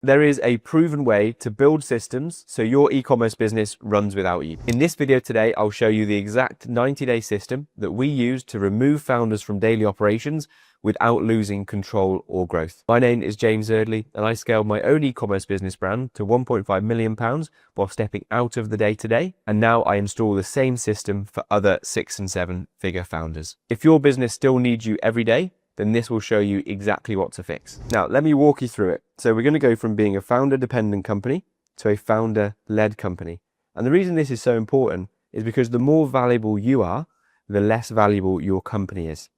There is a proven way to build systems so your e-commerce business runs without you. In this video today, I'll show you the exact 90-day system that we use to remove founders from daily operations without losing control or growth. My name is James Eardley, and I scaled my own e-commerce business brand to £1.5 million while stepping out of the day-to-day. And now I install the same system for other 6 and 7 figure founders. If your business still needs you every day, then this will show you exactly what to fix. Now, let me walk you through it. So we're going to go from being a founder-dependent company to a founder-led company. And the reason this is so important is because the more valuable you are, the less valuable your company is.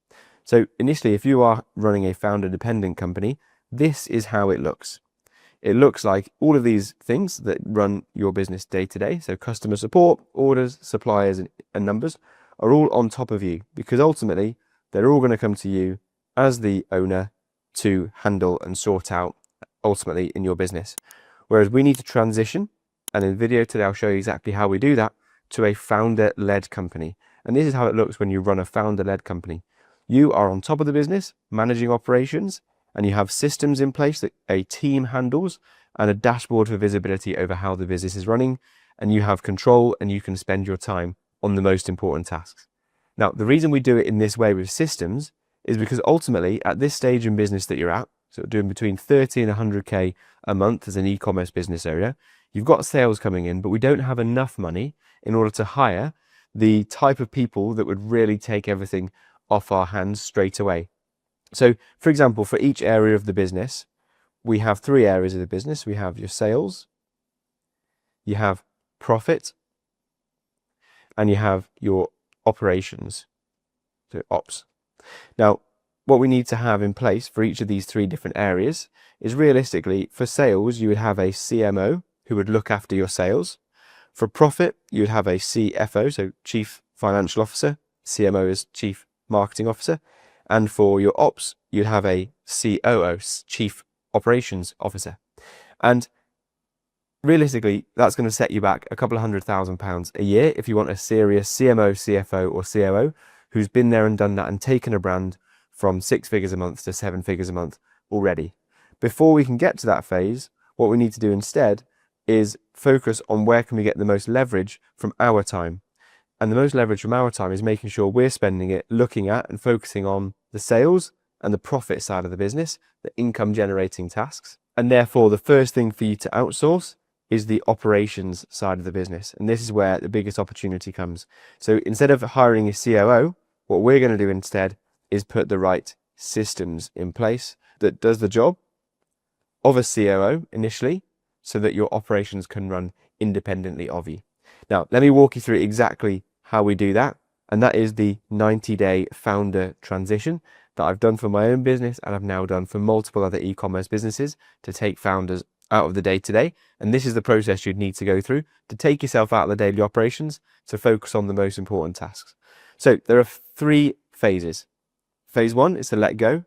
So initially, if you are running a founder-dependent company, this is how it looks. It looks like all of these things that run your business day to day. So customer support, orders, suppliers, and numbers are all on top of you, because ultimately they're all going to come to you as the owner to handle and sort out ultimately in your business. Whereas we need to transition, and in the video today I'll show you exactly how we do that, to a founder-led company. And this is how it looks when you run a founder-led company. You are on top of the business, managing operations, and you have systems in place that a team handles and a dashboard for visibility over how the business is running, and you have control and you can spend your time on the most important tasks. Now, the reason we do it in this way with systems is because ultimately at this stage in business that you're at, so doing between 30 and 100K a month as an e-commerce business area, you've got sales coming in, but we don't have enough money in order to hire the type of people that would really take everything off our hands straight away. So for example, for each area of the business, we have 3 areas of the business. We have your sales, you have profit, and you have your operations, so ops. Now, what we need to have in place for each of these 3 different areas is, realistically, for sales, you would have a CMO who would look after your sales. For profit, you would have a CFO, so Chief Financial Officer. CMO is Chief Marketing Officer. And for your ops, you'd have a COO, Chief Operations Officer. And realistically, that's going to set you back a couple of £100,000 a year if you want a serious CMO, CFO, or COO who's been there and done that and taken a brand from 6 figures a month to 7 figures a month already. Before we can get to that phase, what we need to do instead is focus on where can we get the most leverage from our time. And the most leverage from our time is making sure we're spending it looking at and focusing on the sales and the profit side of the business, the income generating tasks. And therefore, the first thing for you to outsource is the operations side of the business. And this is where the biggest opportunity comes. So instead of hiring a COO, what we're going to do instead is put the right systems in place that does the job of a COO initially, so that your operations can run independently of you. Now, let me walk you through exactly how we do that. And that is the 90-day founder transition that I've done for my own business, and I've now done for multiple other e-commerce businesses to take founders out of the day-to-day. And this is the process you'd need to go through to take yourself out of the daily operations to focus on the most important tasks. So there are 3 phases. Phase 1 is to let go.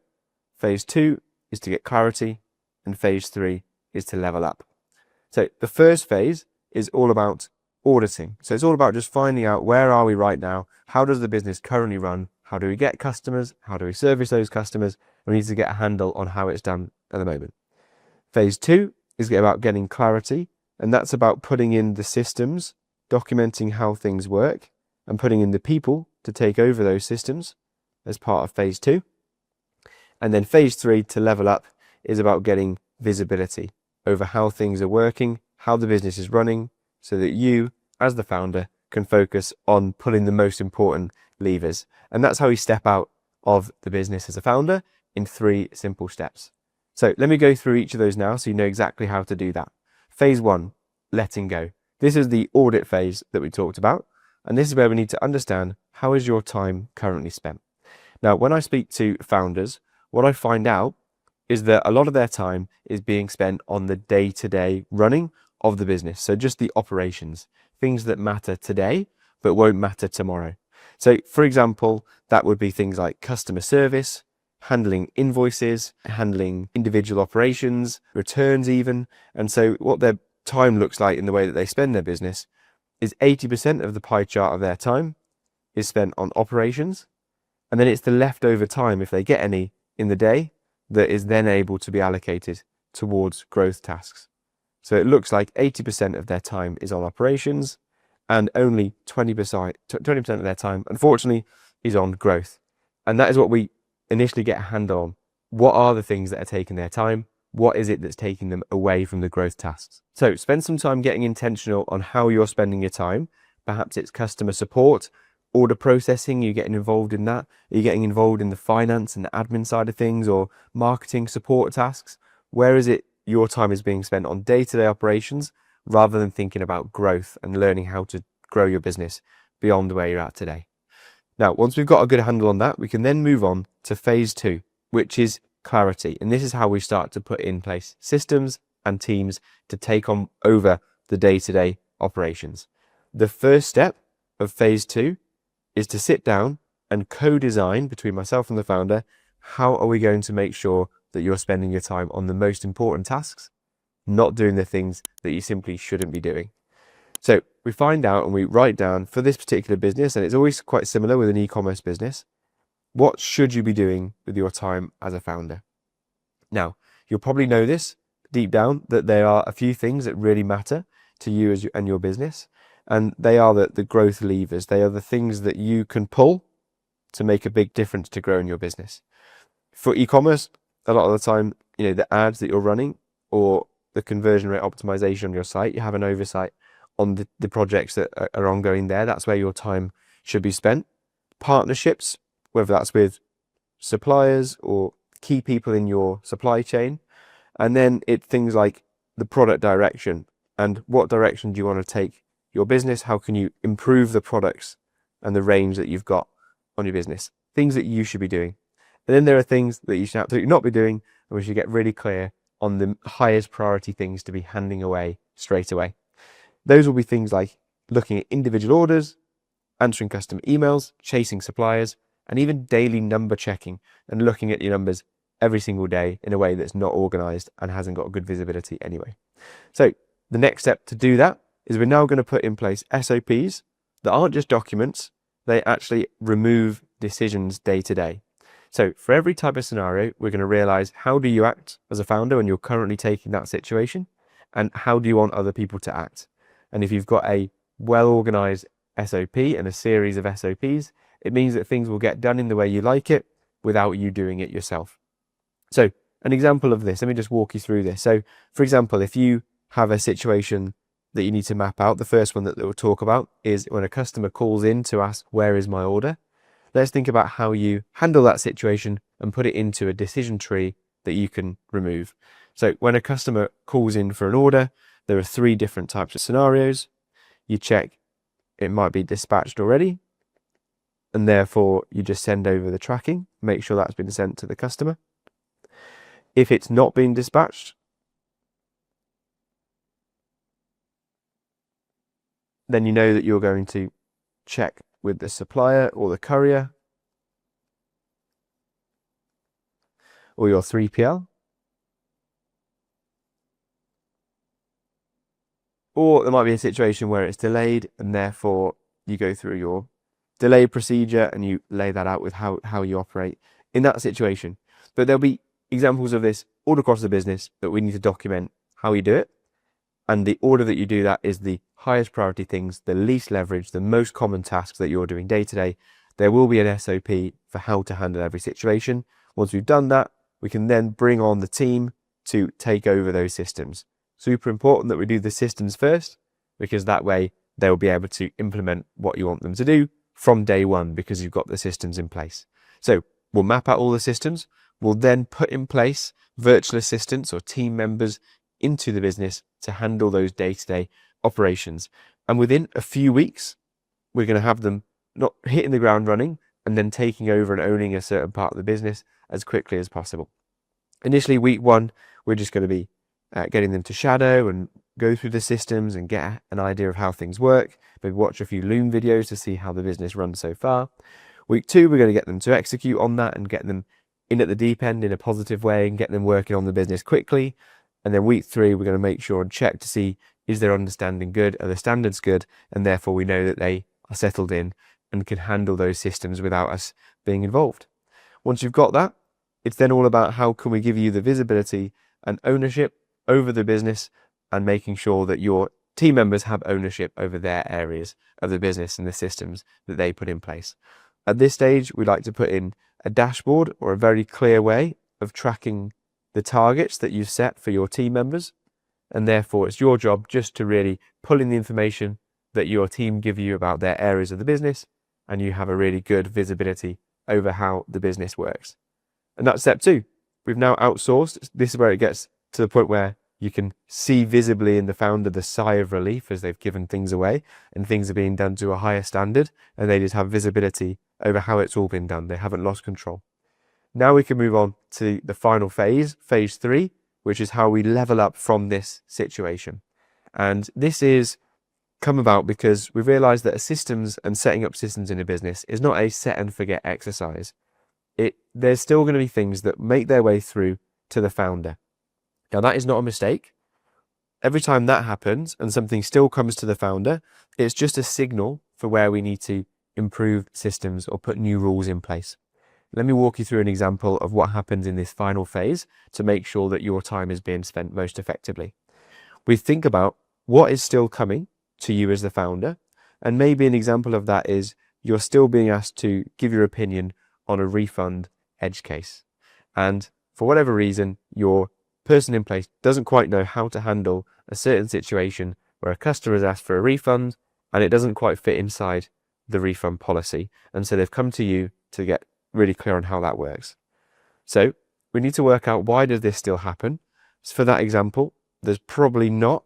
Phase 2 is to get clarity. And phase 3 is to level up. So the first phase is all about auditing. So it's all about just finding out, where are we right now? How does the business currently run? How do we get customers? How do we service those customers? We need to get a handle on how it's done at the moment. Phase 2 is about getting clarity. And that's about putting in the systems, documenting how things work, and putting in the people to take over those systems as part of phase 2. And then phase 3, to level up, is about getting visibility over how things are working, how the business is running, so that you, as the founder, can focus on pulling the most important levers. And that's how you step out of the business as a founder in 3 simple steps. So let me go through each of those now so you know exactly how to do that. Phase 1, letting go. This is the audit phase that we talked about. And this is where we need to understand, how is your time currently spent? Now, when I speak to founders, what I find out is that a lot of their time is being spent on the day-to-day running of the business. So just the operations, things that matter today, but won't matter tomorrow. So for example, that would be things like customer service, handling invoices, handling individual operations, returns even. And so what their time looks like in the way that they spend their business is 80% of the pie chart of their time is spent on operations. And then it's the leftover time, if they get any in the day, that is then able to be allocated towards growth tasks. So it looks like 80% of their time is on operations and only 20% of their time, unfortunately, is on growth. And that is what we initially get a handle on. What are the things that are taking their time? What is it that's taking them away from the growth tasks? So spend some time getting intentional on how you're spending your time. Perhaps it's customer support, order processing, you're getting involved in that. Are you getting involved in the finance and the admin side of things, or marketing support tasks? Where is it your time is being spent on day-to-day operations rather than thinking about growth and learning how to grow your business beyond where you're at today? Now, once we've got a good handle on that, we can then move on to phase 2, which is clarity. And this is how we start to put in place systems and teams to take on over the day-to-day operations. The first step of phase 2 is to sit down and co-design between myself and the founder, how are we going to make sure that you're spending your time on the most important tasks, not doing the things that you simply shouldn't be doing. So we find out and we write down for this particular business, and it's always quite similar with an e-commerce business, what should you be doing with your time as a founder? Now, you'll probably know this deep down, that there are a few things that really matter to you and your business, and they are the growth levers. They are the things that you can pull to make a big difference to growing your business. For e-commerce, a lot of the time, the ads that you're running or the conversion rate optimization on your site, you have an oversight on the projects that are ongoing there. That's where your time should be spent. Partnerships, whether that's with suppliers or key people in your supply chain. And then it's things like the product direction and what direction do you want to take your business? How can you improve the products and the range that you've got on your business? Things that you should be doing. And then there are things that you should absolutely not be doing, and we should get really clear on the highest priority things to be handing away straight away. Those will be things like looking at individual orders, answering customer emails, chasing suppliers, and even daily number checking and looking at your numbers every single day in a way that's not organized and hasn't got good visibility anyway. So the next step to do that is we're now going to put in place SOPs that aren't just documents, they actually remove decisions day to day. So for every type of scenario, we're going to realize, how do you act as a founder when you're currently taking that situation, and how do you want other people to act? And if you've got a well-organized SOP and a series of SOPs, it means that things will get done in the way you like it without you doing it yourself. So an example of this, let me just walk you through this. So for example, if you have a situation that you need to map out, the first one that we'll talk about is when a customer calls in to ask, where is my order? Let's think about how you handle that situation and put it into a decision tree that you can remove. So when a customer calls in for an order, there are 3 different types of scenarios. You check it might be dispatched already, and therefore you just send over the tracking, make sure that's been sent to the customer. If it's not been dispatched, then you know that you're going to check with the supplier or the courier or your 3PL. Or there might be a situation where it's delayed, and therefore you go through your delay procedure and you lay that out with how you operate in that situation. But there'll be examples of this all across the business that we need to document how you do it. And the order that you do that is the highest priority things, the least leverage, the most common tasks that you're doing day to day. There will be an SOP for how to handle every situation. Once we've done that, we can then bring on the team to take over those systems. Super important that we do the systems first, because that way they'll be able to implement what you want them to do from day one, because you've got the systems in place. So we'll map out all the systems. We'll then put in place virtual assistants or team members into the business to handle those day-to-day operations. And within a few weeks, we're going to have them not hitting the ground running and then taking over and owning a certain part of the business as quickly as possible. Initially, week 1, we're just going to be getting them to shadow and go through the systems and get an idea of how things work. Maybe watch a few Loom videos to see how the business runs so far. Week 2, we're going to get them to execute on that and get them in at the deep end in a positive way and get them working on the business quickly. And then week 3, we're going to make sure and check to see, is their understanding good? Are the standards good? And therefore we know that they are settled in and can handle those systems without us being involved. Once you've got that, it's then all about how can we give you the visibility and ownership over the business, and making sure that your team members have ownership over their areas of the business and the systems that they put in place. At this stage, we like to put in a dashboard or a very clear way of tracking the targets that you've set for your team members. And therefore, it's your job just to really pull in the information that your team give you about their areas of the business, and you have a really good visibility over how the business works. And that's step 2. We've now outsourced. This is where it gets to the point where you can see visibly in the founder the sigh of relief as they've given things away and things are being done to a higher standard, and they just have visibility over how it's all been done. They haven't lost control. Now we can move on to the final phase, phase 3, which is how we level up from this situation. And this is come about because we've realized that systems and setting up systems in a business is not a set and forget exercise. There's still going to be things that make their way through to the founder. Now, that is not a mistake. Every time that happens and something still comes to the founder, it's just a signal for where we need to improve systems or put new rules in place. Let me walk you through an example of what happens in this final phase to make sure that your time is being spent most effectively. We think about what is still coming to you as the founder, and maybe an example of that is you're still being asked to give your opinion on a refund edge case. And for whatever reason, your person in place doesn't quite know how to handle a certain situation where a customer has asked for a refund and it doesn't quite fit inside the refund policy. And so they've come to you to get really clear on how that works. So we need to work out, why does this still happen? So for that example, there's probably not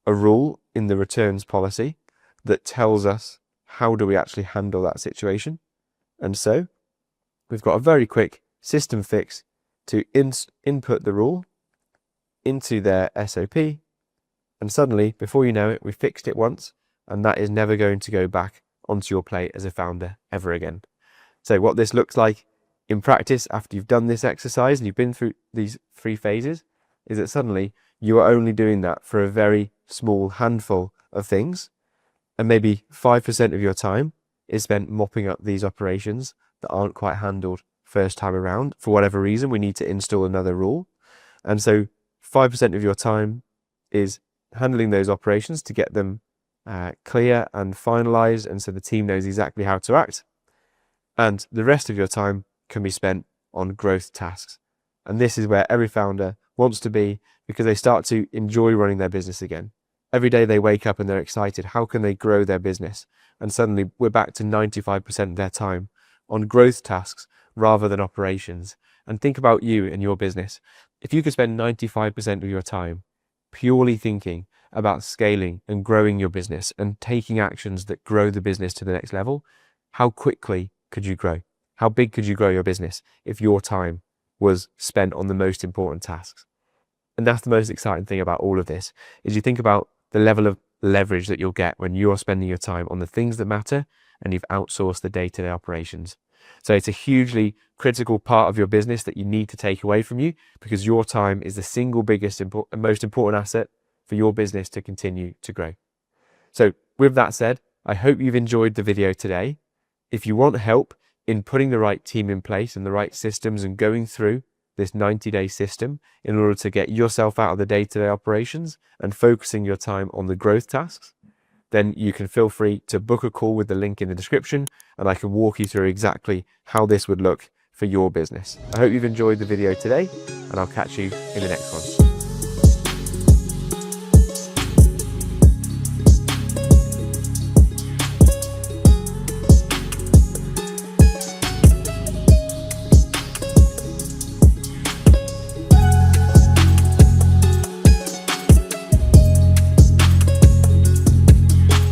a rule in the returns policy that tells us how do we actually handle that situation. And so we've got a very quick system fix to input the rule into their SOP, and suddenly, before you know it, we fixed it once, and that is never going to go back onto your plate as a founder ever again. So what this looks like in practice after you've done this exercise and you've been through these 3 phases is that suddenly you are only doing that for a very small handful of things, and maybe 5% of your time is spent mopping up these operations that aren't quite handled first time around. For whatever reason, we need to install another rule, and so 5% of your time is handling those operations to get them clear and finalized, and so the team knows exactly how to act. And the rest of your time can be spent on growth tasks. And this is where every founder wants to be, because they start to enjoy running their business again. Every day they wake up and they're excited. How can they grow their business? And suddenly we're back to 95% of their time on growth tasks rather than operations. And think about you and your business. If you could spend 95% of your time purely thinking about scaling and growing your business and taking actions that grow the business to the next level, how quickly could you grow? How big could you grow your business if your time was spent on the most important tasks? And that's the most exciting thing about all of this, is you think about the level of leverage that you'll get when you're spending your time on the things that matter and you've outsourced the day-to-day operations. So it's a hugely critical part of your business that you need to take away from you, because your time is the single biggest and most important asset for your business to continue to grow. So with that said, I hope you've enjoyed the video today. If you want help in putting the right team in place and the right systems and going through this 90-day system in order to get yourself out of the day-to-day operations and focusing your time on the growth tasks, then you can feel free to book a call with the link in the description, and I can walk you through exactly how this would look for your business. I hope you've enjoyed the video today, and I'll catch you in the next one.